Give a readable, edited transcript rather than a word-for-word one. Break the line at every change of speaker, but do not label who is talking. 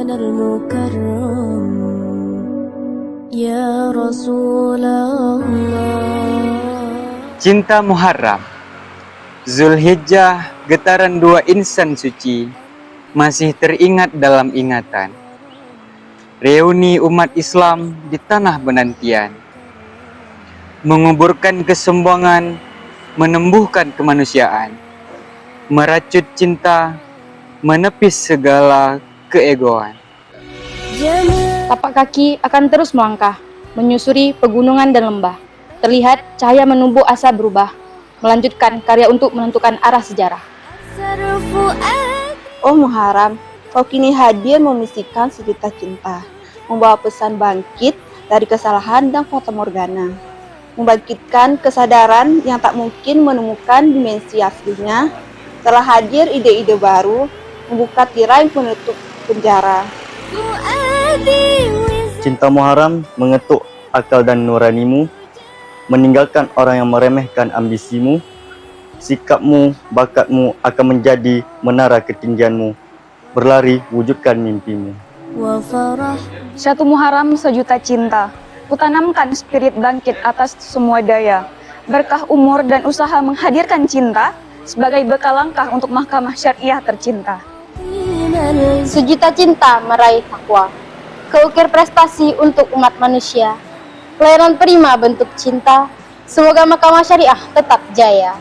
المكرم يا رسول الله.
Cinta Muharram. Zulhijjah, getaran dua insan suci, masih teringat dalam ingatan. Reuni umat Islam di tanah penantian, menguburkan kesombongan, menumbuhkan kemanusiaan, merajut cinta, menepis segala keegoan.
Tapak kaki akan terus melangkah, menyusuri pegunungan dan lembah. Terlihat cahaya menumbuh asa berubah, melanjutkan karya untuk menentukan arah sejarah.
Oh Muharram, kau kini hadir memisikan sejuta cinta, membawa pesan bangkit dari kesalahan dan fatamorgana, membangkitkan kesadaran yang tak mungkin menemukan dimensi aslinya. Telah hadir ide-ide baru, membuka tirai penutup penjara.
Cinta Muharram mengetuk akal dan nuranimu, meninggalkan orang yang meremehkan ambisimu. Sikapmu, bakatmu akan menjadi menara ketinggianmu. Berlari, wujudkan mimpimu.
Satu Muharram sejuta cinta, kutanamkan spirit bangkit atas semua daya. Berkah umur dan usaha menghadirkan cinta sebagai bekal langkah untuk mahkamah syariah tercinta.
Sejuta cinta meraih takwa, keukir prestasi untuk umat manusia. Pelayanan prima bentuk cinta, semoga mahkamah syariah tetap jaya.